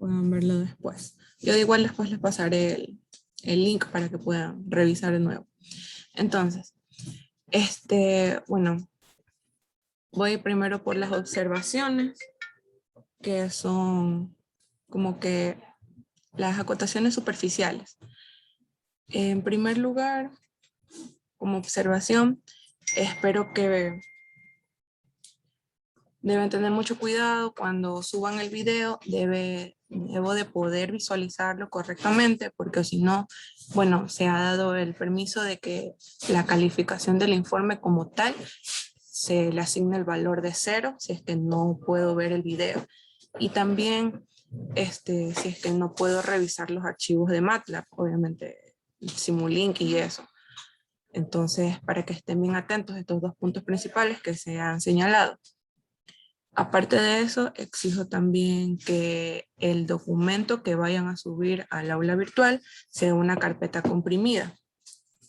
puedan verlo después. Yo de igual después les pasaré el link para que puedan revisar de nuevo. Entonces, bueno, voy primero por las observaciones, que son como que las acotaciones superficiales. En primer lugar, como observación, espero que deben tener mucho cuidado cuando suban el video, debo de poder visualizarlo correctamente, porque si no, bueno, se ha dado el permiso de que la calificación del informe como tal se le asigne el valor de 0 si es que no puedo ver el video. Y también si es que no puedo revisar los archivos de MATLAB, obviamente Simulink y eso. Entonces, para que estén bien atentos a estos dos puntos principales que se han señalado. Aparte de eso, exijo también que el documento que vayan a subir al aula virtual sea una carpeta comprimida.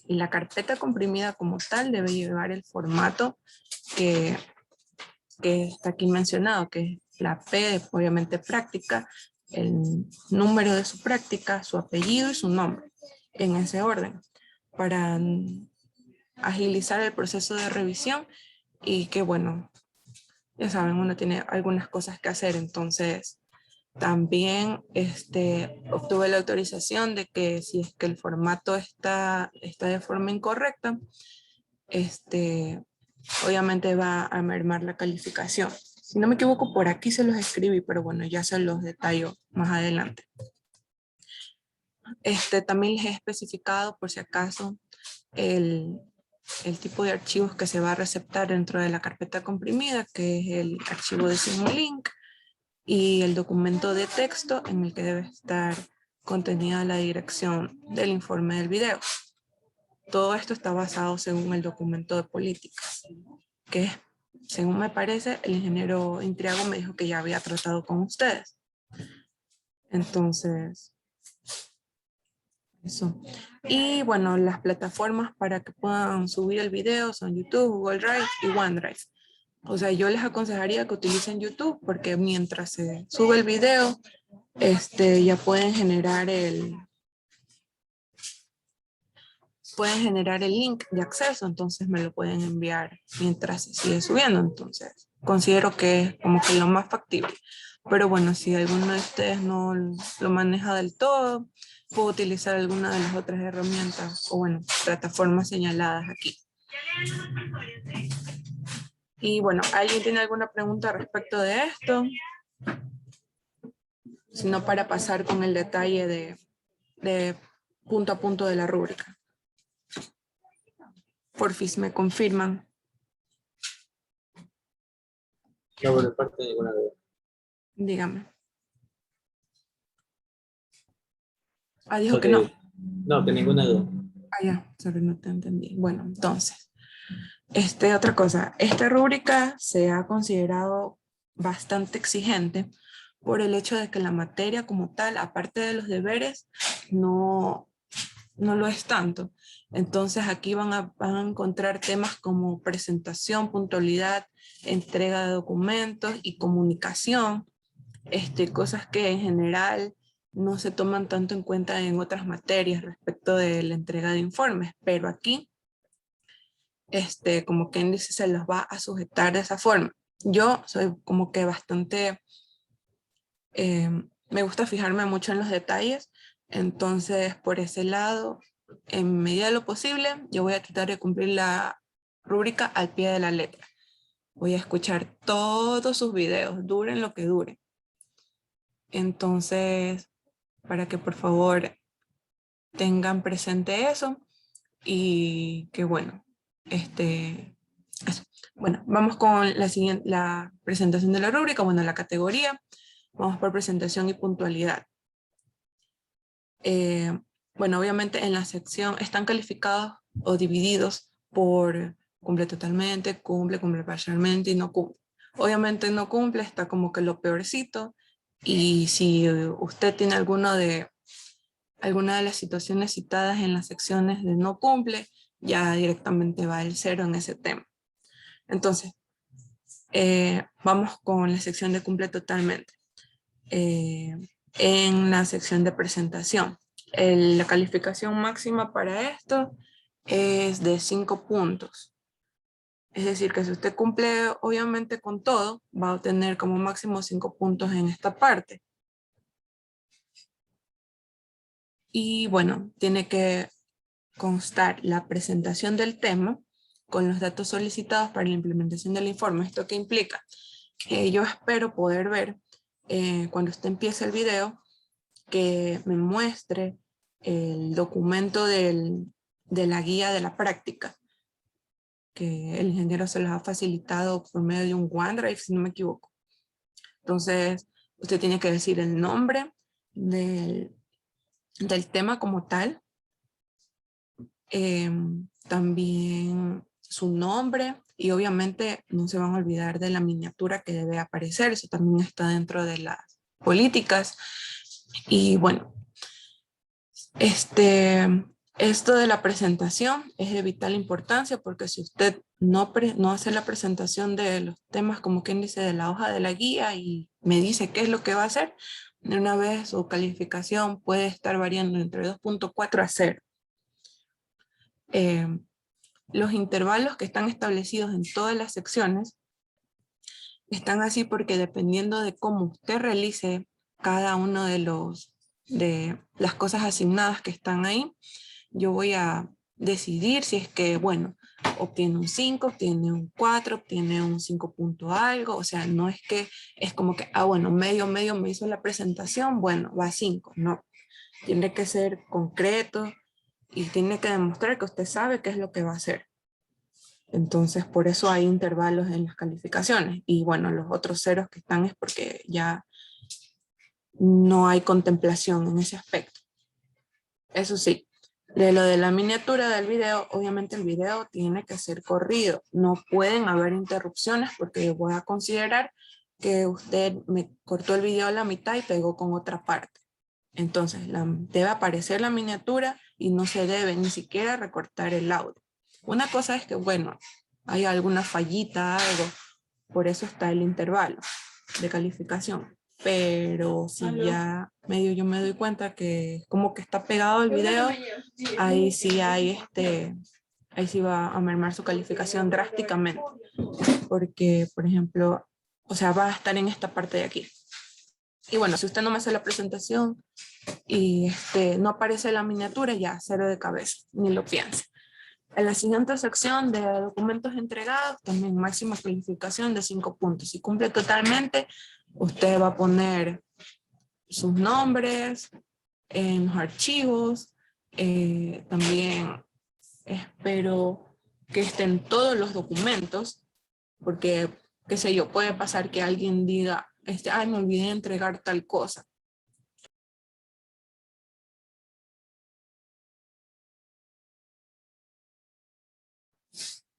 Y la carpeta comprimida como tal debe llevar el formato que está aquí mencionado, que es la P, obviamente práctica, el número de su práctica, su apellido y su nombre, en ese orden, para agilizar el proceso de revisión y que, bueno, ya saben, uno tiene algunas cosas que hacer, entonces también obtuve la autorización de que si es que el formato está de forma incorrecta, obviamente va a mermar la calificación. Si no me equivoco, por aquí se los escribí, pero bueno, ya se los detallo más adelante. También les he especificado, por si acaso, el tipo de archivos que se va a receptar dentro de la carpeta comprimida, que es el archivo de Simulink y el documento de texto en el que debe estar contenida la dirección del informe del video. Todo esto está basado según el documento de políticas, que según me parece, el ingeniero Intriago me dijo que ya había tratado con ustedes. Entonces, eso. Y bueno, las plataformas para que puedan subir el video son YouTube, Google Drive y OneDrive. O sea, yo les aconsejaría que utilicen YouTube porque mientras se sube el video, ya pueden generar el link de acceso, entonces me lo pueden enviar mientras se sigue subiendo. Entonces, considero que es como que lo más factible. Pero bueno, si alguno de ustedes no lo maneja del todo, puedo utilizar alguna de las otras herramientas o bueno, plataformas señaladas aquí. Y bueno, ¿alguien tiene alguna pregunta respecto de esto? Sino para pasar con el detalle de punto a punto de la rúbrica. Porfis, ¿me confirman? No, por parte de ninguna duda. Dígame. Ah, dijo que no. No, que ninguna duda. Ah, ya, sorry, no te entendí. Bueno, entonces, otra cosa, esta rúbrica se ha considerado bastante exigente por el hecho de que la materia como tal, aparte de los deberes, no lo es tanto. Entonces aquí van a encontrar temas como presentación, puntualidad, entrega de documentos y comunicación, cosas que en general no se toman tanto en cuenta en otras materias respecto de la entrega de informes, pero aquí, como quien dice, se los va a sujetar de esa forma. Yo soy como que bastante, me gusta fijarme mucho en los detalles, entonces por ese lado, en medida de lo posible, yo voy a tratar de cumplir la rúbrica al pie de la letra. Voy a escuchar todos sus videos, duren lo que duren. Entonces, para que por favor tengan presente eso y que bueno, eso. Bueno, vamos con la presentación de la rúbrica, bueno, la categoría, vamos por presentación y puntualidad. Bueno, obviamente en la sección están calificados o divididos por cumple totalmente, cumple parcialmente y no cumple. Obviamente no cumple, está como que lo peorcito, y si usted tiene alguna de las situaciones citadas en las secciones de no cumple, ya directamente va el 0 en ese tema. Entonces, vamos con la sección de cumple totalmente. en la sección de presentación. La calificación máxima para esto es de 5 puntos. Es decir, que si usted cumple obviamente con todo, va a obtener como máximo 5 puntos en esta parte. Y bueno, tiene que constar la presentación del tema con los datos solicitados para la implementación del informe. ¿Esto qué implica? Yo espero poder ver cuando usted empiece el video que me muestre el documento de la guía de la práctica, que el ingeniero se los ha facilitado por medio de un OneDrive, si no me equivoco. Entonces, usted tiene que decir el nombre del tema como tal, también su nombre, y obviamente no se van a olvidar de la miniatura que debe aparecer. Eso también está dentro de las políticas. Y bueno, esto de la presentación es de vital importancia, porque si usted no hace la presentación de los temas, como quien dice, de la hoja de la guía, y me dice qué es lo que va a hacer, de una vez su calificación puede estar variando entre 2.4 a 0. Los intervalos que están establecidos en todas las secciones están así porque dependiendo de cómo usted realice cada uno de las cosas asignadas que están ahí, yo voy a decidir si es que, bueno, obtiene un 5, obtiene un 4, obtiene un 5 punto algo. O sea, no es que es como que, bueno, medio me hizo la presentación, bueno, va a 5. No, tiene que ser concreto y tiene que demostrar que usted sabe qué es lo que va a hacer. Entonces, por eso hay intervalos en las calificaciones. Y bueno, los otros ceros que están es porque ya no hay contemplación en ese aspecto. Eso sí, de lo de la miniatura del video, obviamente el video tiene que ser corrido. No pueden haber interrupciones porque yo voy a considerar que usted me cortó el video a la mitad y pegó con otra parte. Entonces, debe aparecer la miniatura y no se debe ni siquiera recortar el audio. Una cosa es que, bueno, hay alguna fallita, algo, por eso está el intervalo de calificación. Pero si ya medio yo me doy cuenta que como que está pegado el video, ahí sí ahí sí va a mermar su calificación drásticamente. Porque, por ejemplo, o sea, va a estar en esta parte de aquí. Y bueno, si usted no me hace la presentación y no aparece la miniatura, ya 0 de cabeza, ni lo piense. En la siguiente sección de documentos entregados, también máxima calificación de 5 puntos. Si cumple totalmente, usted va a poner sus nombres en los archivos. También espero que estén todos los documentos, porque, qué sé yo, puede pasar que alguien diga, ay, me olvidé de entregar tal cosa.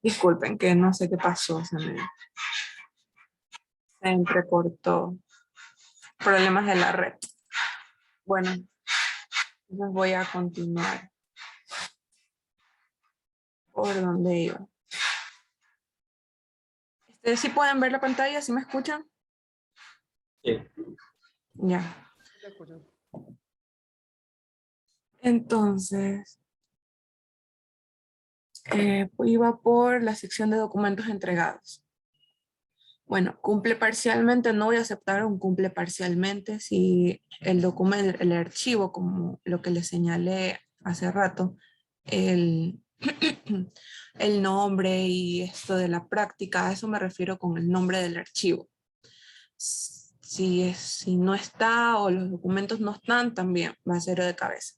Disculpen, que no sé qué pasó, se entrecortó. Problemas de la red. Bueno, entonces voy a continuar por donde iba. ¿Ustedes sí pueden ver la pantalla? ¿Sí me escuchan? Sí. Ya. Entonces, iba por la sección de documentos entregados. Bueno, cumple parcialmente, no voy a aceptar un cumple parcialmente si el documento, el archivo, como lo que les señalé hace rato, el, el nombre y esto de la práctica, a eso me refiero con el nombre del archivo. Si no está o los documentos no están, también va a 0 de cabeza.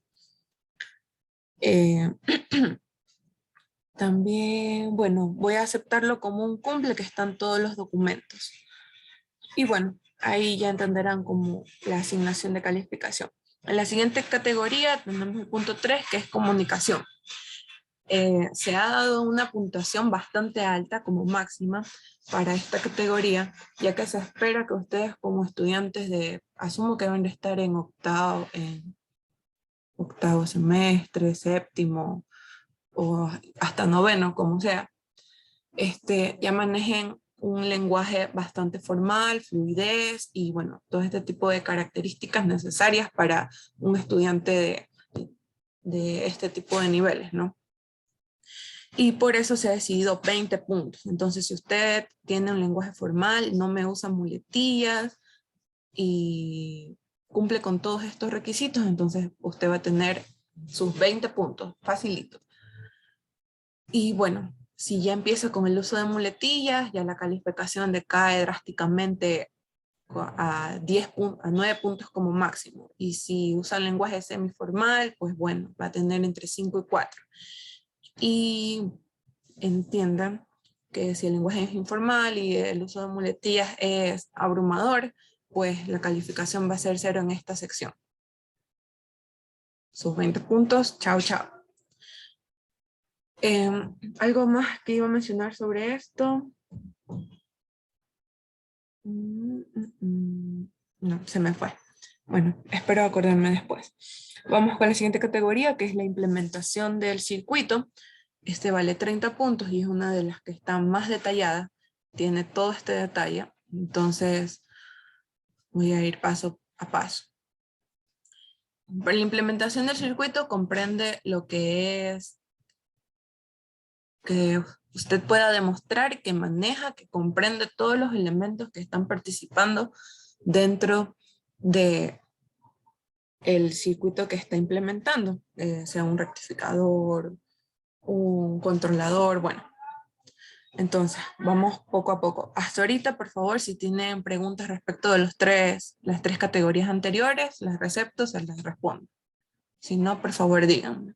También, bueno, voy a aceptarlo como un cumple que están todos los documentos. Y bueno, ahí ya entenderán como la asignación de calificación. En la siguiente categoría tenemos el punto 3, que es comunicación. Se ha dado una puntuación bastante alta como máxima para esta categoría, ya que se espera que ustedes como estudiantes asumo que deben de estar en octavo semestre, séptimo o hasta noveno, como sea, ya manejen un lenguaje bastante formal, fluidez y bueno, todo este tipo de características necesarias para un estudiante de este tipo de niveles, ¿no? Y por eso se ha decidido 20 puntos. Entonces, si usted tiene un lenguaje formal, no me usa muletillas y cumple con todos estos requisitos, entonces usted va a tener sus 20 puntos, facilito. Y bueno, si ya empieza con el uso de muletillas, ya la calificación decae drásticamente a 9 puntos como máximo. Y si usa el lenguaje semiformal, pues bueno, va a tener entre 5 y 4. Y entiendan que si el lenguaje es informal y el uso de muletillas es abrumador, pues la calificación va a ser 0 en esta sección. Sus 20 puntos, chao, chao. ¿Algo más que iba a mencionar sobre esto? No, se me fue. Bueno, espero acordarme después. Vamos con la siguiente categoría, que es la implementación del circuito. Este vale 30 puntos y es una de las que está más detallada. Tiene todo este detalle. Entonces, voy a ir paso a paso. La implementación del circuito comprende lo que es que usted pueda demostrar que maneja, que comprende todos los elementos que están participando dentro de el circuito que está implementando, sea un rectificador, un controlador, bueno. Entonces, vamos poco a poco. Hasta ahorita, por favor, si tienen preguntas respecto de las tres categorías anteriores, las recepto, se las respondo. Si no, por favor, díganme.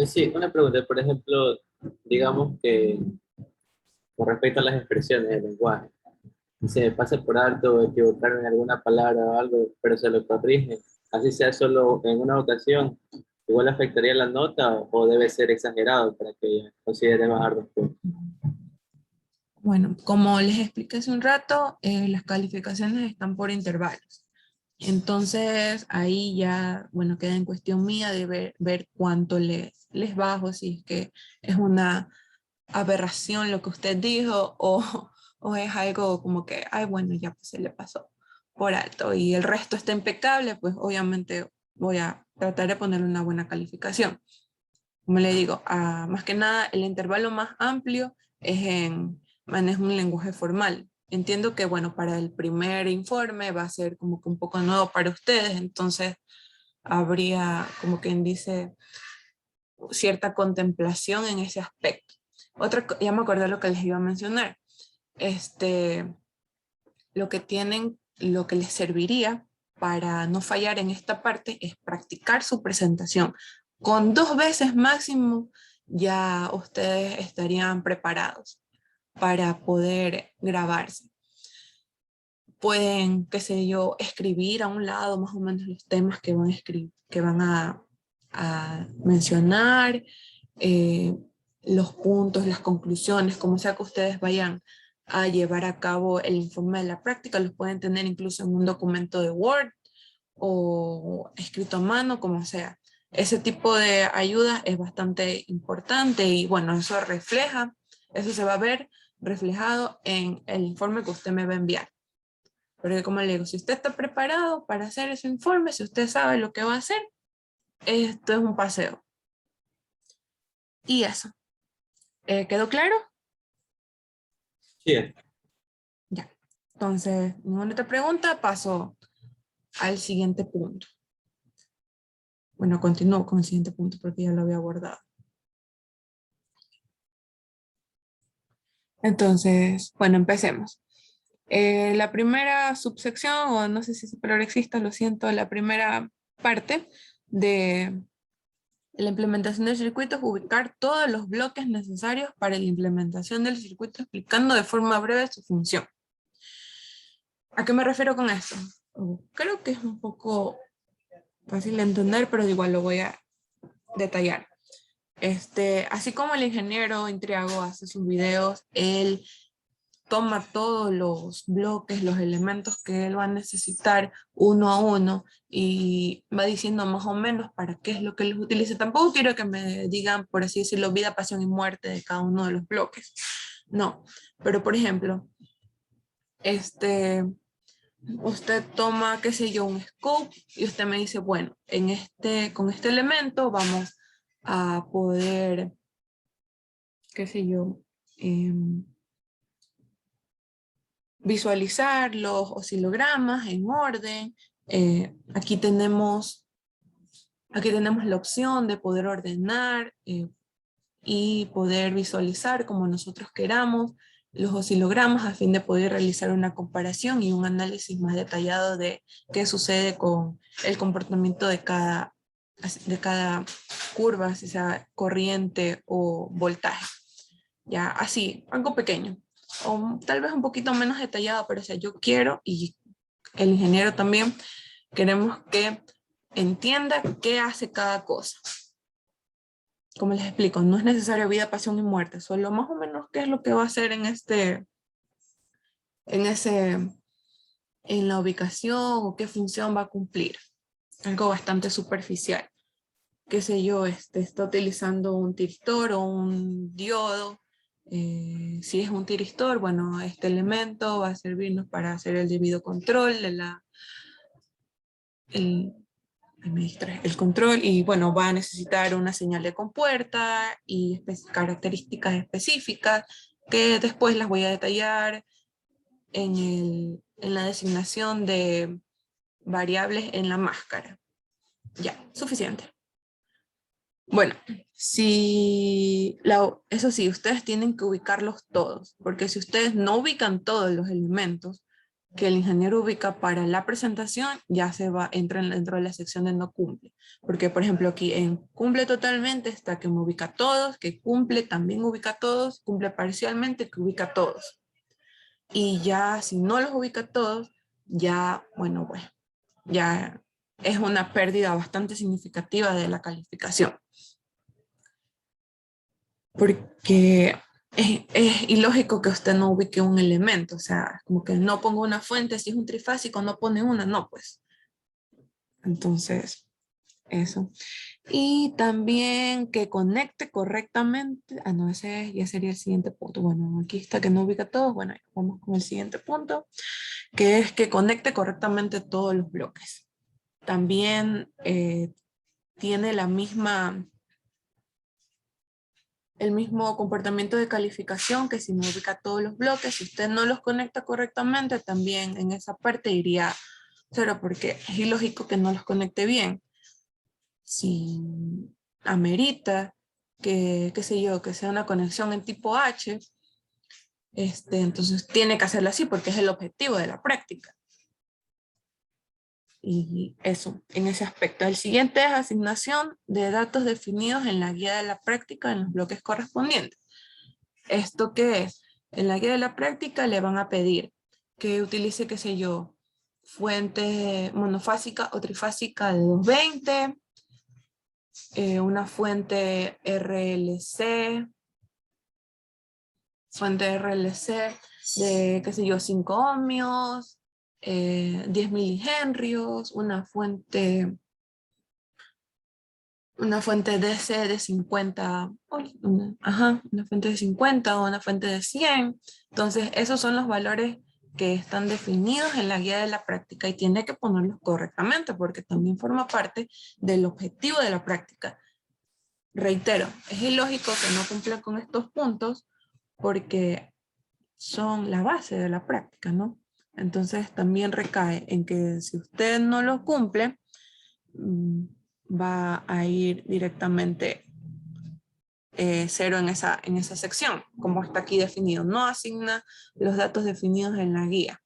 Sí, una pregunta, por ejemplo, digamos que con respecto a las expresiones del lenguaje, si se me pasa por alto o equivocarme en alguna palabra o algo, pero se lo corrige, así sea solo en una ocasión, igual afectaría la nota o debe ser exagerado para que considere bajar 2 puntos. Bueno, como les expliqué hace un rato, las calificaciones están por intervalos. Entonces, ahí ya, bueno, queda en cuestión mía de ver cuánto les bajo, si es que es una aberración lo que usted dijo o es algo como que, ay, bueno, ya pues se le pasó por alto y el resto está impecable, pues obviamente voy a tratar de ponerle una buena calificación. Como le digo, más que nada el intervalo más amplio es en manejo un lenguaje formal. Entiendo que, bueno, para el primer informe va a ser como que un poco nuevo para ustedes, entonces habría, como quien dice, cierta contemplación en ese aspecto. Ya me acordé lo que les iba a mencionar. Lo que les serviría para no fallar en esta parte es practicar su presentación. Con 2 veces máximo ya ustedes estarían preparados para poder grabarse. Pueden, qué sé yo, escribir a un lado más o menos los temas que van a mencionar, los puntos, las conclusiones, como sea que ustedes vayan a llevar a cabo el informe de la práctica, los pueden tener incluso en un documento de Word o escrito a mano, como sea. Ese tipo de ayuda es bastante importante y bueno, eso se va a ver reflejado en el informe que usted me va a enviar. Porque como le digo, si usted está preparado para hacer ese informe, si usted sabe lo que va a hacer, esto es un paseo. Y eso. ¿Quedó claro? Sí, Ya. Entonces, ninguna otra pregunta, paso al siguiente punto. Bueno, continúo con el siguiente punto porque ya lo había abordado. Entonces, bueno, empecemos. La primera subsección, o no sé si esa palabra existe, lo siento, la primera parte de la implementación del circuito es ubicar todos los bloques necesarios para la implementación del circuito, explicando de forma breve su función. ¿A qué me refiero con esto? Creo que es un poco fácil de entender, pero igual lo voy a detallar. Así como el ingeniero Intriago hace sus videos, él toma todos los bloques, los elementos que él va a necesitar uno a uno y va diciendo más o menos para qué es lo que él utiliza. Tampoco quiero que me digan, por así decirlo, vida, pasión y muerte de cada uno de los bloques. No, pero por ejemplo, usted toma, qué sé yo, un scope y usted me dice, bueno, con este elemento vamos a poder, qué sé yo, visualizar los oscilogramas en orden. Aquí tenemos la opción de poder ordenar y poder visualizar como nosotros queramos los oscilogramas a fin de poder realizar una comparación y un análisis más detallado de qué sucede con el comportamiento de cada curva, si sea corriente o voltaje. Ya, así, algo pequeño. O tal vez un poquito menos detallado, pero o sea, yo quiero, y el ingeniero también, queremos que entienda qué hace cada cosa. Como les explico, no es necesario vida, pasión y muerte, solo más o menos qué es lo que va a hacer en la ubicación o qué función va a cumplir. Algo bastante superficial. Qué sé yo, está utilizando un tiristor o un diodo. Si es un tiristor, bueno, este elemento va a servirnos para hacer el debido control de el, el control, y bueno, va a necesitar una señal de compuerta y características específicas que después las voy a detallar en la designación de variables en la máscara. Ya, suficiente. Bueno, eso sí, ustedes tienen que ubicarlos todos, porque si ustedes no ubican todos los elementos que el ingeniero ubica para la presentación, ya entra dentro de la sección de no cumple. Porque, por ejemplo, aquí en cumple totalmente está que me ubica todos, que cumple también ubica todos, cumple parcialmente, que ubica todos. Y ya si no los ubica todos, ya, bueno, ya es una pérdida bastante significativa de la calificación. Porque es ilógico que usted no ubique un elemento, o sea, como que no ponga una fuente, si es un trifásico no pone una, no, pues. Entonces, eso. Y también que conecte correctamente, no, ese ya sería el siguiente punto. Bueno, aquí está que no ubica todos, bueno, vamos con el siguiente punto, que es que conecte correctamente todos los bloques. También tiene el mismo comportamiento de calificación que si no ubica todos los bloques. Si usted no los conecta correctamente, también en esa parte iría 0, porque es ilógico que no los conecte bien. Si amerita qué sé yo, que sea una conexión en tipo H, entonces tiene que hacerlo así porque es el objetivo de la práctica. Y eso, en ese aspecto. El siguiente es asignación de datos definidos en la guía de la práctica en los bloques correspondientes. ¿Esto qué es? En la guía de la práctica le van a pedir que utilice, qué sé yo, fuente monofásica o trifásica de 220, una fuente RLC de, qué sé yo, 5 ohmios, 10 milihenrios, una fuente DC de 50, una fuente de 50 o una fuente de 100. Entonces, esos son los valores que están definidos en la guía de la práctica y tiene que ponerlos correctamente porque también forma parte del objetivo de la práctica. Reitero, es ilógico que no cumpla con estos puntos porque son la base de la práctica, ¿no? Entonces, también recae en que si usted no lo cumple, va a ir directamente 0 en esa sección, como está aquí definido. No asigna los datos definidos en la guía.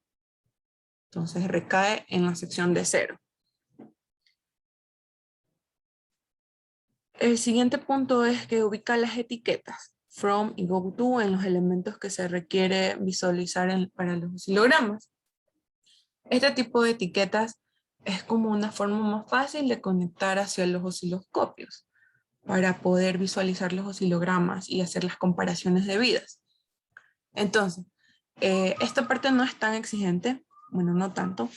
Entonces recae en la sección de 0. El siguiente punto es que ubica las etiquetas from y go to en los elementos que se requiere visualizar para los oscilogramas. Este tipo de etiquetas es como una forma más fácil de conectar hacia los osciloscopios para poder visualizar los oscilogramas y hacer las comparaciones debidas. Entonces, esta parte no es tan exigente, bueno, no tanto,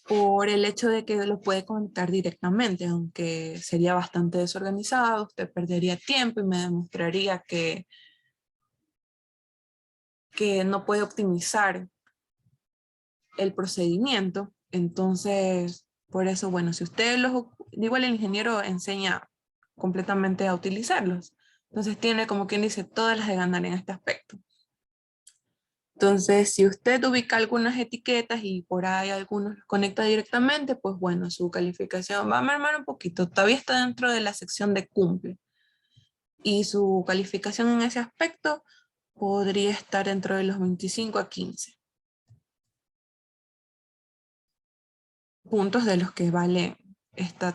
por el hecho de que lo puede conectar directamente, aunque sería bastante desorganizado, usted perdería tiempo y me demostraría que que no puede optimizar el procedimiento. Entonces, por eso, bueno, si usted igual el ingeniero enseña completamente a utilizarlos. Entonces tiene, como quien dice, todas las de ganar en este aspecto. Entonces, si usted ubica algunas etiquetas y por ahí algunos los conecta directamente, pues bueno, su calificación va a mermar un poquito. Todavía está dentro de la sección de cumple. Y su calificación en ese aspecto podría estar dentro de los 25 a 15 puntos de los que vale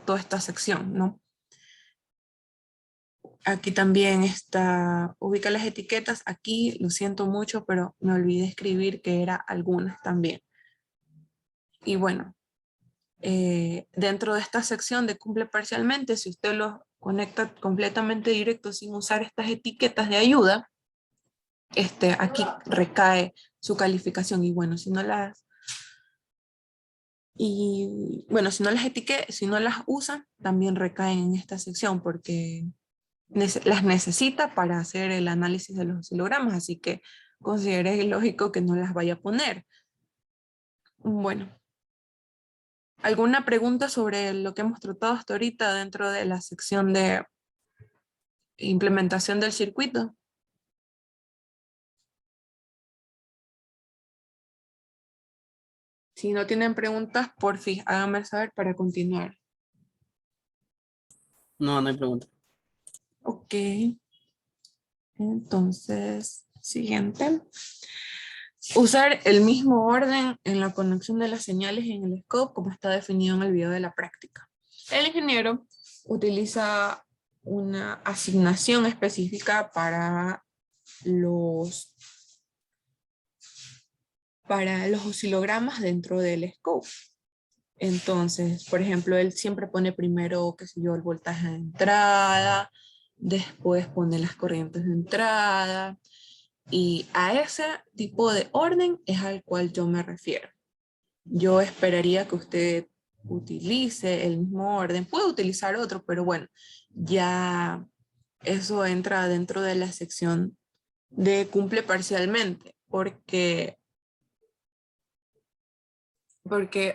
toda esta sección, ¿no? Aquí también está, ubica las etiquetas. Aquí lo siento mucho, pero me olvidé escribir que era algunas también. Y bueno, dentro de esta sección de cumple parcialmente, si usted los conecta completamente directo sin usar estas etiquetas de ayuda, aquí recae su calificación. Y bueno, si no las si no las usa, también recaen en esta sección porque las necesita para hacer el análisis de los oscilogramas, así que considere lógico que no las vaya a poner. Bueno, ¿alguna pregunta sobre lo que hemos tratado hasta ahorita dentro de la sección de implementación del circuito? Si no tienen preguntas, porfis, háganme saber para continuar. No, no hay pregunta. Ok. Entonces, siguiente. Usar el mismo orden en la conexión de las señales en el scope como está definido en el video de la práctica. El ingeniero utiliza una asignación específica para los oscilogramas dentro del scope. Entonces, por ejemplo, él siempre pone primero, qué sé yo, el voltaje de entrada, después pone las corrientes de entrada, y a ese tipo de orden es al cual yo me refiero. Yo esperaría que usted utilice el mismo orden. Puede utilizar otro, pero bueno, ya eso entra dentro de la sección de cumple parcialmente, porque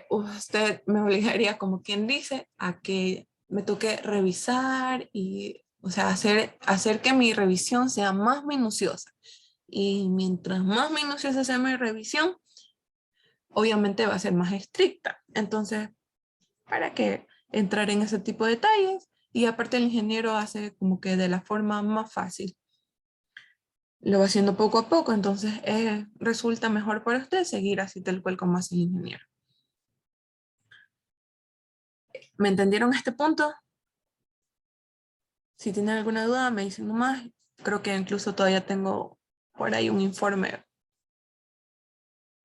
usted me obligaría, como quien dice, a que me toque revisar y, o sea, hacer que mi revisión sea más minuciosa. Y mientras más minuciosa sea mi revisión, obviamente va a ser más estricta. Entonces, ¿para qué entrar en ese tipo de detalles? Y aparte el ingeniero hace como que de la forma más fácil. Lo va haciendo poco a poco, entonces resulta mejor para usted seguir así tal cual como hace el ingeniero. ¿Me entendieron este punto? Si tienen alguna duda, me dicen nomás. Creo que incluso todavía tengo por ahí un informe.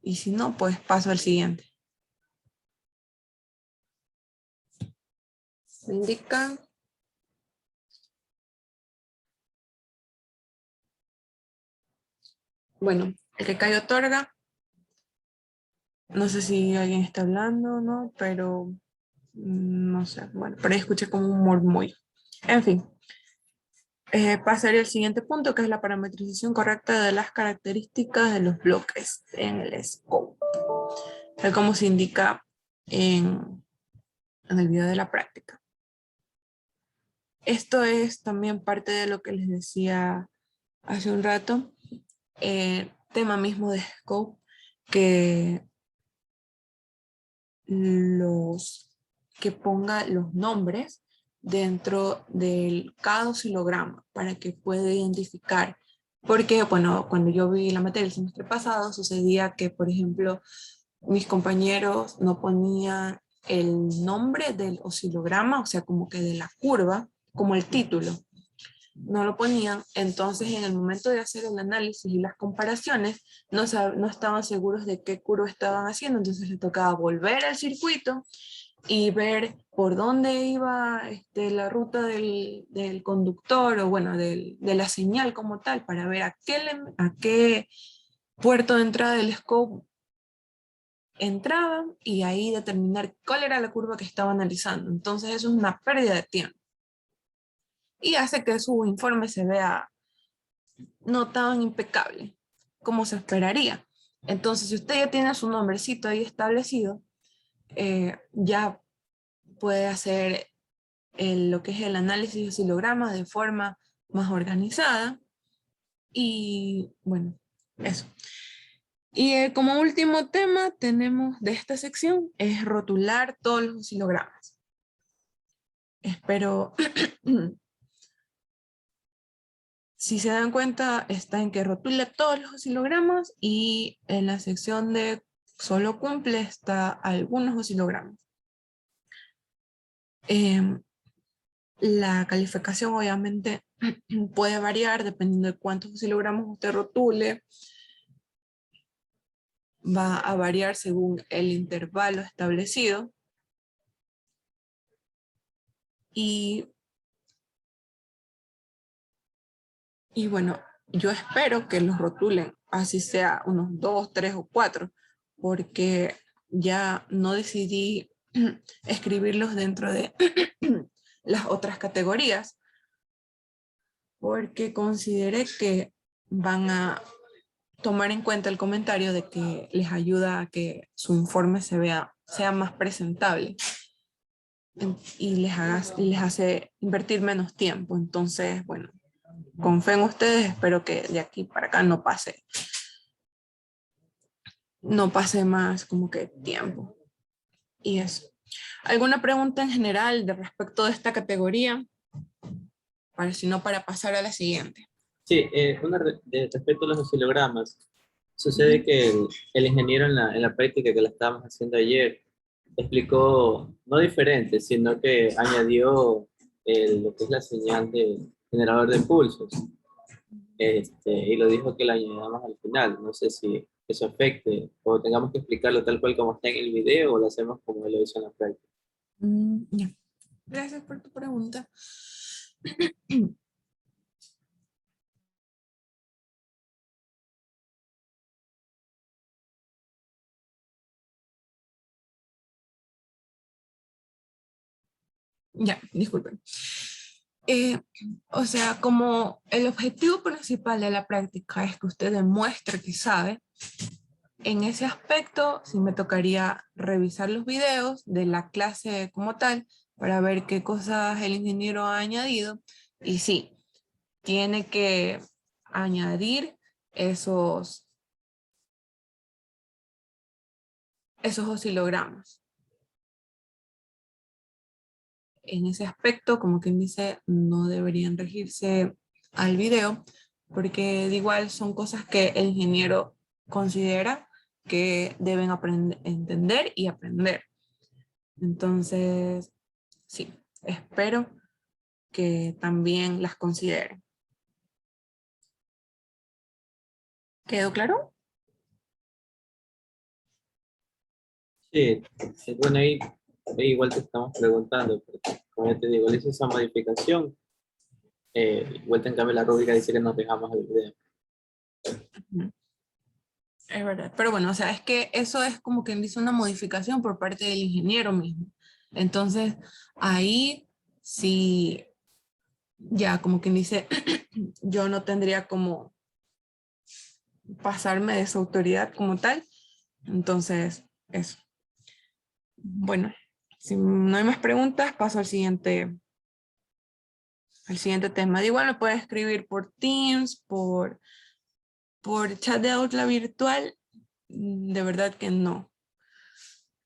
Y si no, pues paso al siguiente. Me indican. Bueno, el que cae otorga. No sé si alguien está hablando o no, pero no sé. Bueno, por ahí escuché como un murmullo. En fin, pasaría al siguiente punto, que es la parametrización correcta de las características de los bloques en el scope. Tal como se indica en el video de la práctica. Esto es también parte de lo que les decía hace un rato, tema mismo de scope, que ponga los nombres dentro del cada oscilograma para que pueda identificar. Porque, bueno, cuando yo vi la materia el semestre pasado, sucedía que, por ejemplo, mis compañeros no ponían el nombre del oscilograma, o sea, como que de la curva, como el título. No lo ponían, entonces en el momento de hacer el análisis y las comparaciones, no estaban seguros de qué curva estaban haciendo, entonces les tocaba volver al circuito y ver por dónde iba la ruta del conductor o bueno, de la señal como tal, para ver a qué puerto de entrada del scope entraban y ahí determinar cuál era la curva que estaba analizando. Entonces eso es una pérdida de tiempo. Y hace que su informe se vea no tan impecable. como se esperaría. Entonces, si usted ya tiene su nombrecito ahí establecido, ya puede hacer lo que es el análisis de oscilogramas de forma más organizada. Y bueno, eso. Y como último tema tenemos de esta sección es rotular todos los oscilogramas. Espero, si se dan cuenta, está en que rotule todos los oscilogramas y en la sección de solo cumple está algunos oscilogramas. La calificación obviamente puede variar dependiendo de cuántos oscilogramas usted rotule. Va a variar según el intervalo establecido. Y bueno, yo espero que los rotulen, así sea unos 2, 3 o 4, porque ya no decidí escribirlos dentro de las otras categorías, porque consideré que van a tomar en cuenta el comentario de que les ayuda a que su informe sea más presentable y les hace invertir menos tiempo. Entonces, bueno, con fe en ustedes, espero que de aquí para acá no pase más como que tiempo. Y eso. ¿Alguna pregunta en general de respecto de esta categoría? Si no, para pasar a la siguiente. Sí, respecto a los oscilogramas, sucede que el ingeniero en la práctica que la estábamos haciendo ayer explicó no diferente, sino que añadió lo que es la señal de generador de pulsos. Y lo dijo que la añadamos al final. No sé si eso afecte o tengamos que explicarlo tal cual como está en el video o lo hacemos como él lo hizo en la práctica. Ya. Gracias por tu pregunta. Ya, disculpen. O sea, como el objetivo principal de la práctica es que usted demuestre que sabe, en ese aspecto sí me tocaría revisar los videos de la clase como tal para ver qué cosas el ingeniero ha añadido. Y sí, tiene que añadir esos oscilogramas. En ese aspecto, como quien dice, no deberían regirse al video, porque de igual son cosas que el ingeniero considera que deben entender y aprender. Entonces, sí, espero que también las consideren. ¿Quedó claro? Sí, bueno, ahí igual te estamos preguntando, porque como ya te digo, le hice esa modificación. Igual en cambio la rúbrica dice que nos dejamos el video. Ujú. Es verdad, pero bueno, o sea, es que eso es como quien dice una modificación por parte del ingeniero mismo. Entonces, ahí sí, ya como quien dice, yo no tendría como pasarme de esa autoridad como tal. Entonces, eso. Bueno, si no hay más preguntas, paso al siguiente tema. De igual me pueden escribir por Teams, por chat de aula virtual. De verdad que no.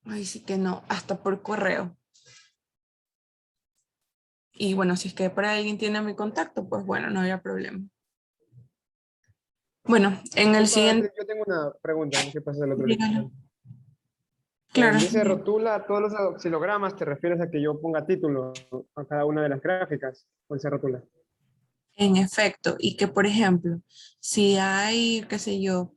Ay, sí que no, hasta por correo. Y bueno, si es que por ahí alguien tiene mi contacto, pues bueno, no había problema. Bueno, en el Disculpa, siguiente... yo tengo una pregunta antes que pases al otro Dígalo. listón. Claro. Dice rotula todos los oscilogramas, ¿te refieres a que yo ponga título a cada una de las gráficas? ¿O dice rotula? En efecto, y que por ejemplo, si hay, qué sé yo,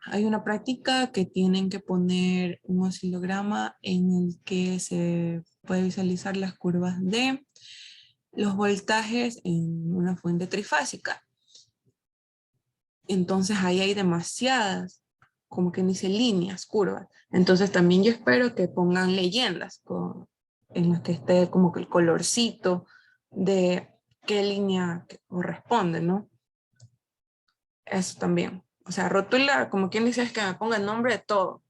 hay una práctica que tienen que poner un oscilograma en el que se puede visualizar las curvas de los voltajes en una fuente trifásica. Entonces ahí hay demasiadas, como que dice líneas, curvas. Entonces también yo espero que pongan leyendas en las que esté como que el colorcito de qué línea corresponde, ¿no? Eso también. O sea, rotula, como quien dice, es que me ponga el nombre de todo.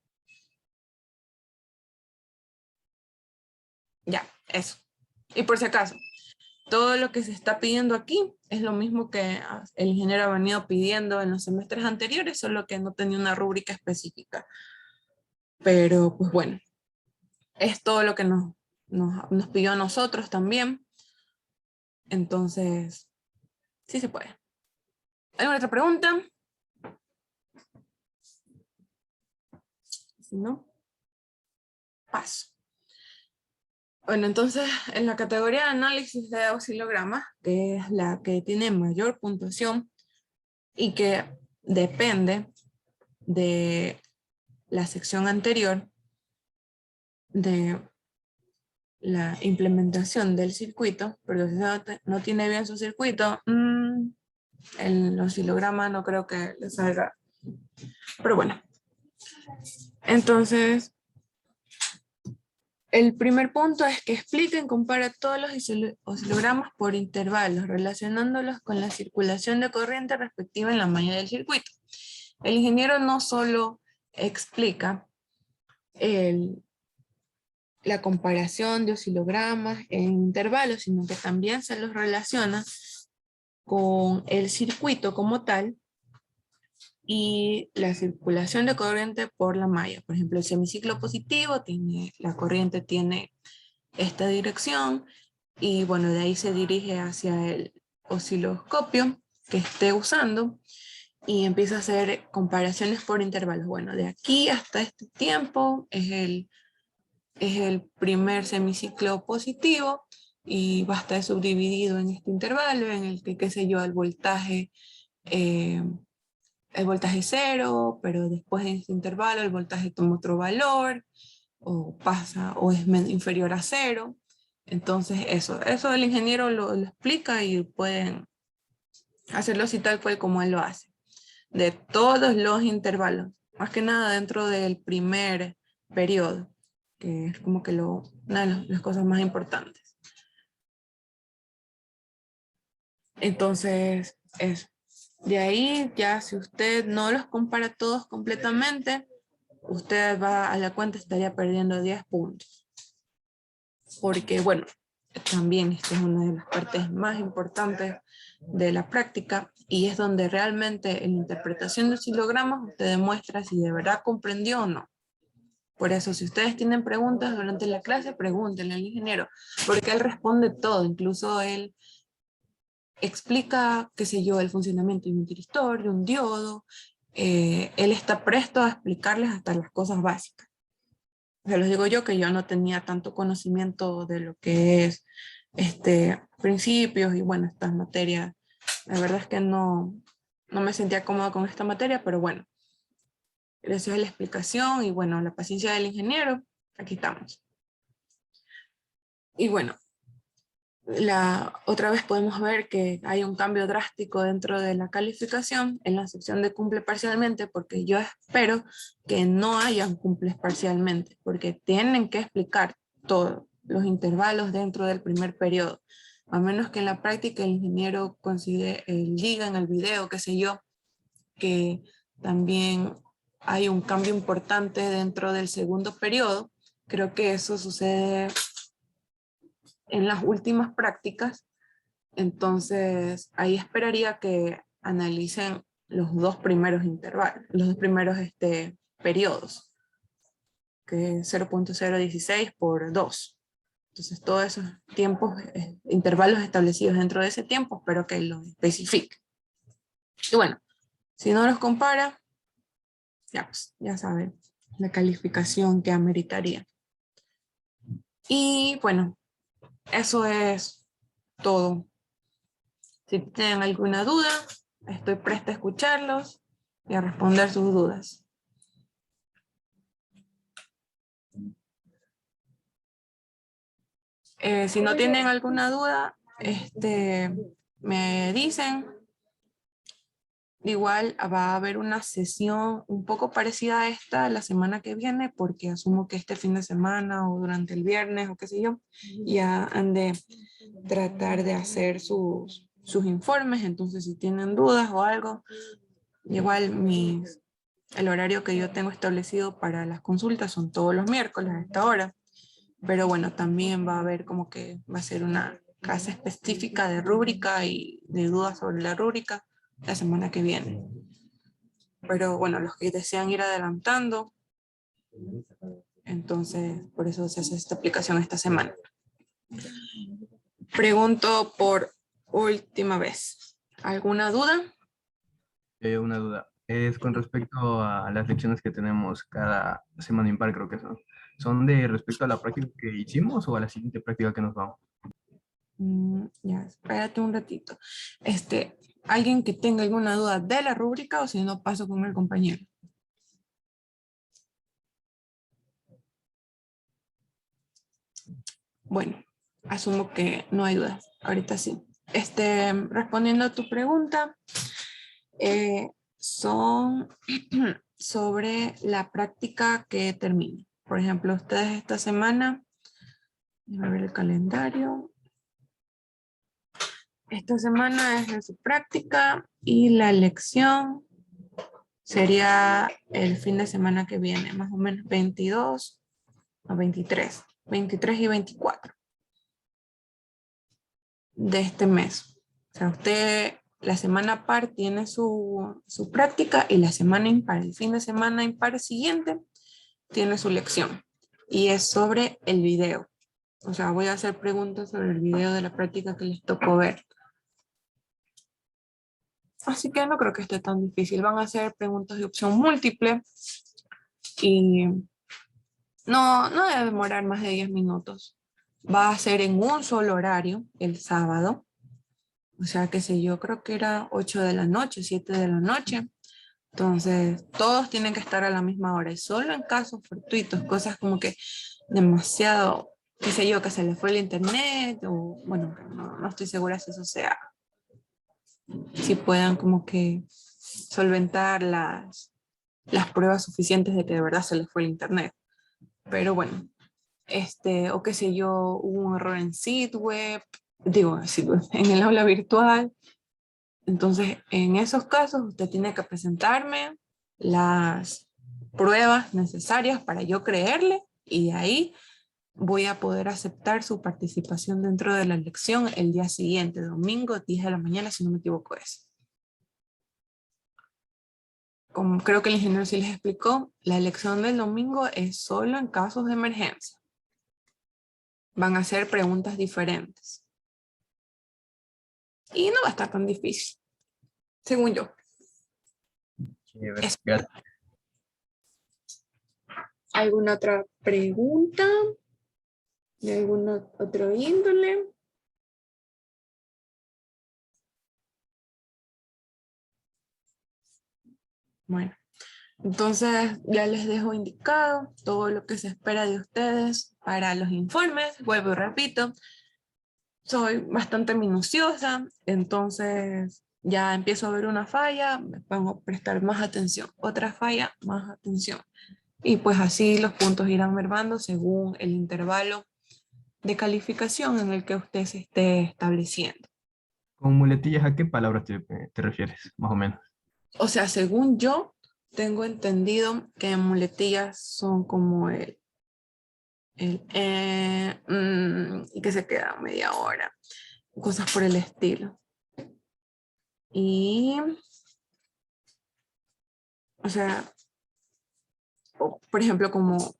Ya, eso. Y por si acaso, todo lo que se está pidiendo aquí es lo mismo que el ingeniero ha venido pidiendo en los semestres anteriores, solo que no tenía una rúbrica específica. Pero, pues bueno, es todo lo que nos pidió a nosotros también. Entonces, sí se puede. ¿Alguna otra pregunta? Si no, paso. Bueno, entonces, en la categoría de análisis de oscilogramas, que es la que tiene mayor puntuación y que depende de la sección anterior, de la implementación del circuito, porque si no tiene bien su circuito, el oscilograma no creo que le salga. Pero bueno, entonces, el primer punto es que expliquen, compara todos los oscilogramas por intervalos, relacionándolos con la circulación de corriente respectiva en la malla del circuito. El ingeniero no solo explica la comparación de oscilogramas en intervalos, sino que también se los relaciona con el circuito como tal y la circulación de corriente por la malla. Por ejemplo, el semiciclo positivo, la corriente tiene esta dirección y bueno, de ahí se dirige hacia el osciloscopio que esté usando y empieza a hacer comparaciones por intervalos. Bueno, de aquí hasta este tiempo es el primer semiciclo positivo y va a estar subdividido en este intervalo en el que, qué sé yo, el voltaje cero, pero después de este intervalo el voltaje toma otro valor, o pasa, o es inferior a cero. Entonces eso el ingeniero lo explica y pueden hacerlo así tal cual como él lo hace. De todos los intervalos, más que nada dentro del primer periodo, que es como que una de las cosas más importantes. Entonces, eso. De ahí, ya si usted no los compara todos completamente, usted va a la cuenta, estaría perdiendo 10 puntos. Porque, bueno, también esta es una de las partes más importantes de la práctica y es donde realmente en la interpretación de oscilogramas usted demuestra si de verdad comprendió o no. Por eso, si ustedes tienen preguntas durante la clase, pregúntenle al ingeniero, porque él responde todo, incluso él explica, qué sé yo, el funcionamiento de un tiristor, de un diodo, él está presto a explicarles hasta las cosas básicas. Se los digo yo que yo no tenía tanto conocimiento de lo que es principios y bueno, estas materias. La verdad es que no me sentía cómoda con esta materia, pero bueno, gracias a la explicación y bueno, la paciencia del ingeniero, aquí estamos. Y bueno, otra vez podemos ver que hay un cambio drástico dentro de la calificación en la sección de cumple parcialmente, porque yo espero que no hayan cumples parcialmente, porque tienen que explicar todos los intervalos dentro del primer periodo, a menos que en la práctica el ingeniero considere, diga en el video, qué sé yo, que también hay un cambio importante dentro del segundo periodo. Creo que eso sucede en las últimas prácticas, entonces ahí esperaría que analicen los dos primeros intervalos, los dos primeros periodos, que es 0.016 por 2. Entonces todos esos tiempos, intervalos establecidos dentro de ese tiempo, espero que los especifique. Y bueno, si no los compara, ya saben la calificación que ameritaría. Y bueno, eso es todo. Si tienen alguna duda, estoy presta a escucharlos y a responder sus dudas. Si no tienen alguna duda, me dicen. Igual va a haber una sesión un poco parecida a esta la semana que viene, porque asumo que este fin de semana o durante el viernes o qué sé yo, ya han de tratar de hacer sus informes. Entonces si tienen dudas o algo, igual el horario que yo tengo establecido para las consultas son todos los miércoles a esta hora. Pero bueno, también va a haber como que va a ser una clase específica de rúbrica y de dudas sobre la rúbrica la semana que viene. Pero bueno, los que desean ir adelantando, entonces por eso se hace esta aplicación esta semana. Pregunto por última vez, ¿alguna duda? Una duda. Es con respecto a las lecciones que tenemos cada semana impar, creo que son. ¿Son de respecto a la práctica que hicimos o a la siguiente práctica que nos vamos? Ya, espérate un ratito. ¿Alguien que tenga alguna duda de la rúbrica o si no paso con el compañero? Bueno, asumo que no hay dudas. Ahorita sí. Respondiendo a tu pregunta, son sobre la práctica que termina. Por ejemplo, ustedes esta semana, déjame ver el calendario. Esta semana es de su práctica y la lección sería el fin de semana que viene, más o menos 22 o 23 y 24 de este mes. O sea, usted la semana par tiene su práctica y la semana impar, el fin de semana impar siguiente, tiene su lección. Y es sobre el video. O sea, voy a hacer preguntas sobre el video de la práctica que les tocó ver. Así que no creo que esté tan difícil. Van a ser preguntas de opción múltiple y no debe demorar más de 10 minutos. Va a ser en un solo horario, el sábado. O sea, qué sé yo, creo que era 8 de la noche, 7 de la noche. Entonces, todos tienen que estar a la misma hora. Y solo en casos fortuitos, cosas como que demasiado, qué sé yo, que se les fue el internet, o bueno, no estoy segura si eso sea, si puedan como que solventar las pruebas suficientes de que de verdad se les fue el internet. Pero bueno, o qué sé yo, hubo un error en SeedWeb, en el aula virtual. Entonces, en esos casos, usted tiene que presentarme las pruebas necesarias para yo creerle y de ahí voy a poder aceptar su participación dentro de la lección el día siguiente, domingo, 10 de la mañana, si no me equivoco es. Como creo que el ingeniero sí les explicó, la lección del domingo es solo en casos de emergencia. Van a ser preguntas diferentes. Y no va a estar tan difícil, según yo. Gracias. ¿Alguna otra pregunta? ¿De algún otro índole? Bueno, entonces ya les dejo indicado todo lo que se espera de ustedes para los informes. Vuelvo y repito, soy bastante minuciosa, entonces ya empiezo a ver una falla, me pongo a prestar más atención. Otra falla, más atención. Y pues así los puntos irán mermando según el intervalo de calificación en el que usted se esté estableciendo. ¿Con muletillas a qué palabras te refieres, más o menos? O sea, según yo, tengo entendido que muletillas son como y que se queda media hora, cosas por el estilo. Y, o sea, por ejemplo, como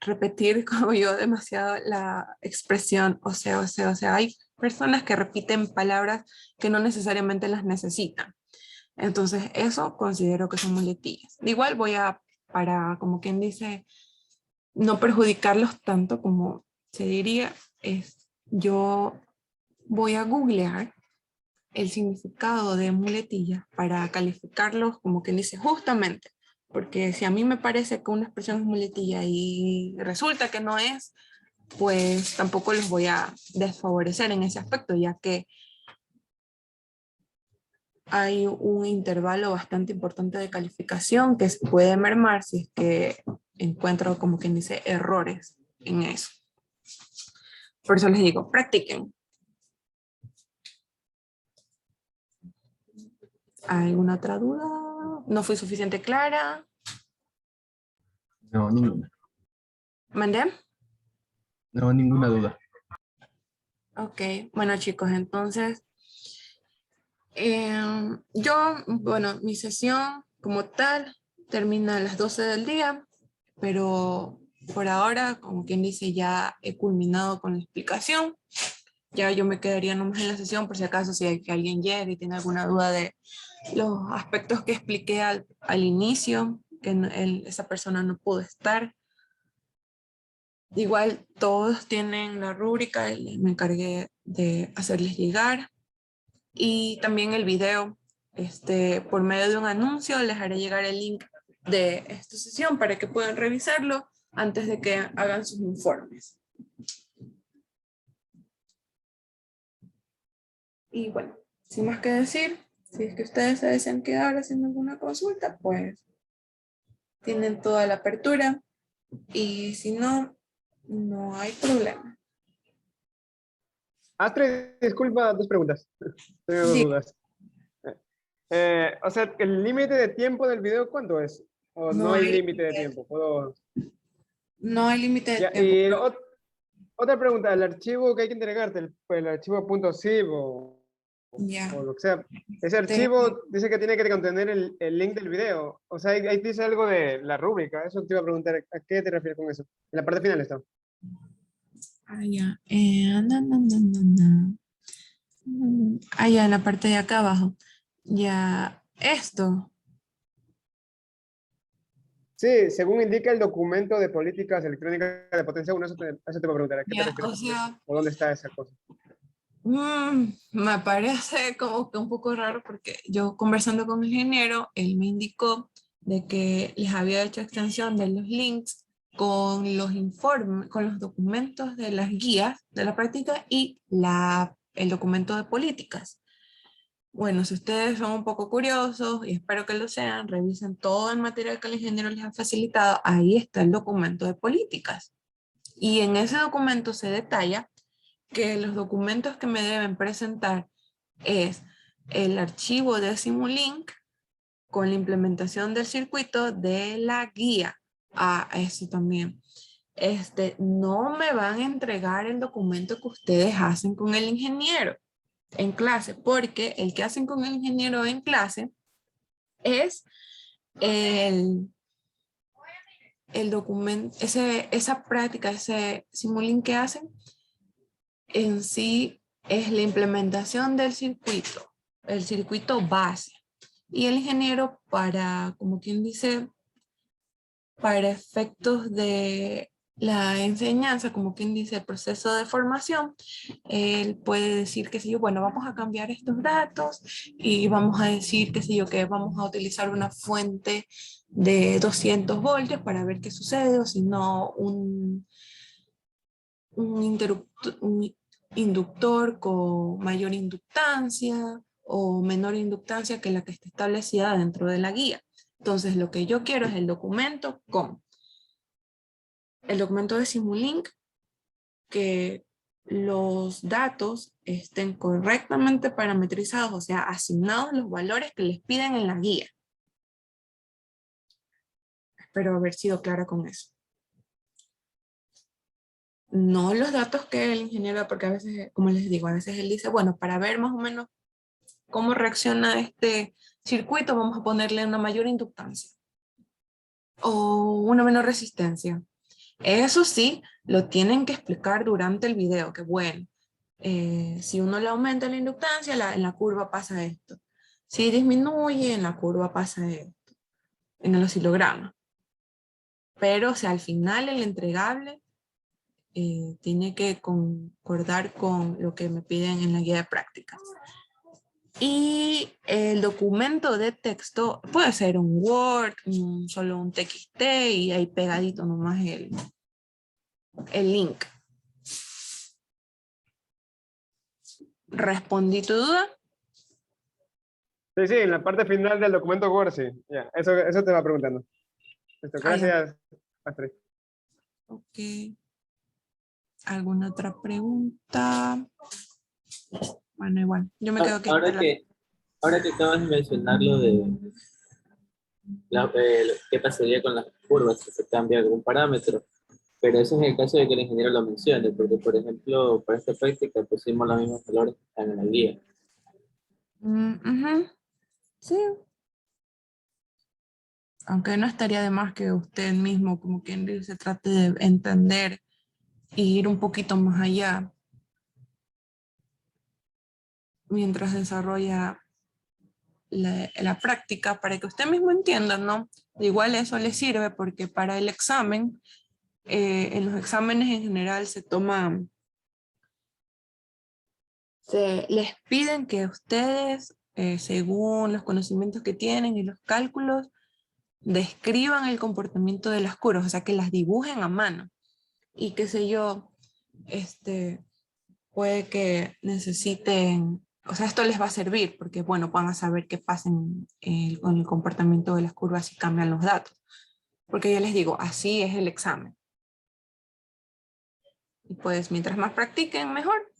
repetir como yo demasiado la expresión o sea, hay personas que repiten palabras que no necesariamente las necesitan. Entonces eso considero que son muletillas. De igual para como quien dice, no perjudicarlos tanto como se diría, yo voy a googlear el significado de muletilla para calificarlos como quien dice justamente. Porque si a mí me parece que una expresión es muletilla y resulta que no es, pues tampoco los voy a desfavorecer en ese aspecto, ya que hay un intervalo bastante importante de calificación que se puede mermar si es que encuentro como quien dice errores en eso. Por eso les digo, practiquen. ¿Alguna otra duda? ¿No fui suficiente clara? No, ninguna. ¿Mandé? No, ninguna duda. Ok, bueno chicos, entonces bueno, mi sesión como tal termina a las 12 del día, pero por ahora, como quien dice, ya he culminado con la explicación. Ya yo me quedaría nomás en la sesión por si acaso si hay que alguien llegue y tiene alguna duda de los aspectos que expliqué al inicio, que esa persona no pudo estar. Igual todos tienen la rúbrica, me encargué de hacerles llegar. Y también el video, por medio de un anuncio, les haré llegar el link de esta sesión para que puedan revisarlo antes de que hagan sus informes. Y bueno, sin más que decir, si es que ustedes se desean quedar haciendo alguna consulta, pues tienen toda la apertura. Y si no, no hay problema. Astrid, disculpa, dos preguntas. Tengo dos Sí, dudas. O sea, ¿el límite de tiempo del video cuánto es? ¿O no no hay hay, límite de tiempo? ¿Puedo...? no hay límite de Ya, tiempo. y otra pregunta, el archivo que hay que entregarte, el archivo .zip Ya, o lo que sea, ese te- archivo dice que tiene que contener el link del video. O sea, ahí dice algo de la rúbrica. Eso te iba a preguntar, ¿a qué te refieres con eso? En la parte final está. ya. Ya, en la parte de acá abajo. Ya, esto. Sí, según indica el documento de políticas electrónicas de potencia 1, eso te iba a preguntar, ¿a qué te Ya, refieres o con eso? sea, ¿O dónde está esa cosa? me parece como que un poco raro porque yo conversando con el ingeniero, él me indicó de que les había hecho extensión de los links con los informes, con los documentos de las guías de la práctica y el documento de políticas. Bueno, si ustedes son un poco curiosos, y espero que lo sean, revisen todo el material que el ingeniero les ha facilitado. Ahí está el documento de políticas. Y en ese documento se detalla que los documentos que me deben presentar es el archivo de Simulink con la implementación del circuito de la guía. Eso también. No me van a entregar el documento que ustedes hacen con el ingeniero en clase, porque el que hacen con el ingeniero en clase es el, el documento, esa práctica, ese Simulink que hacen en sí es la implementación del circuito, el circuito base. Y el ingeniero para, como quien dice, para efectos de la enseñanza, como quien dice, el proceso de formación, él puede decir, qué sé yo, bueno, vamos a cambiar estos datos y vamos a decir, qué sé yo, que vamos a utilizar una fuente de 200 voltios para ver qué sucede, o si no, un inductor con mayor inductancia o menor inductancia que la que está establecida dentro de la guía. Entonces, lo que yo quiero es el documento con el documento de Simulink, que los datos estén correctamente parametrizados, o sea, asignados los valores que les piden en la guía. Espero haber sido clara con eso. No los datos que el ingeniero, porque a veces, como les digo, a veces él dice, bueno, para ver más o menos cómo reacciona este circuito, vamos a ponerle una mayor inductancia o una menor resistencia. Eso sí, lo tienen que explicar durante el video, que bueno, si uno le aumenta la inductancia, en la curva pasa esto. Si disminuye, en la curva pasa esto, en el oscilograma. Pero, o sea, al final el entregable tiene que concordar con lo que me piden en la guía de prácticas. Y el documento de texto puede ser un Word, solo un TXT y ahí pegadito nomás el link. ¿Respondí tu duda? Sí, sí, en la parte final del documento Word, sí. Ya, eso te va preguntando. Listo, Ya. gracias, Astrid. Ok. ¿Alguna otra pregunta? Bueno, igual. Yo me quedo aquí. Ahora que, ahora que acabas de mencionar lo de qué pasaría con las curvas si se cambia algún parámetro, pero eso es en el caso de que el ingeniero lo mencione, porque por ejemplo, para esta práctica pusimos los mismos valores que están en la guía. Ujú, sí, aunque no estaría de más que usted mismo, como quien dice, trate de entender y ir un poquito más allá mientras desarrolla la práctica para que usted mismo entienda, ¿no? Igual eso le sirve porque para el examen, en los exámenes en general les piden que ustedes, según los conocimientos que tienen y los cálculos, describan el comportamiento de las curvas, o sea, que las dibujen a mano. Y qué sé yo, puede que necesiten, o sea, esto les va a servir porque, bueno, van a saber qué pasa con el comportamiento de las curvas si cambian los datos. Porque ya les digo, así es el examen. Y pues mientras más practiquen, mejor.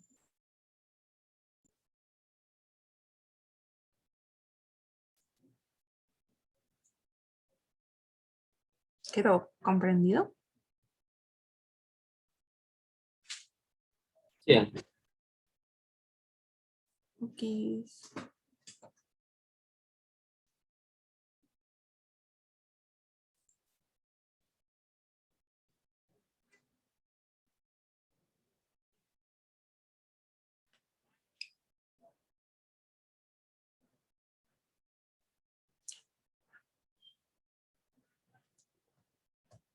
¿Quedó comprendido? Sí, Ok.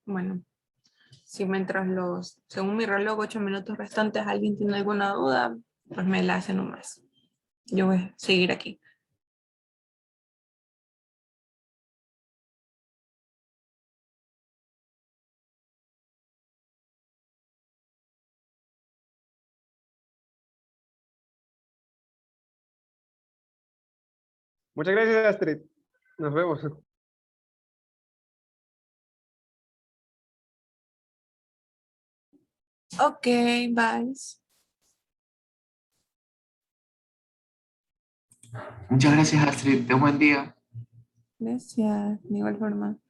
Bueno, si mientras según mi reloj, 8 minutos restantes, alguien tiene alguna duda, pues me la hace nomás. Yo voy a seguir aquí. Muchas gracias, Astrid. Nos vemos. Ok, bye. Muchas gracias, Astrid. De un buen día. Gracias, de igual forma.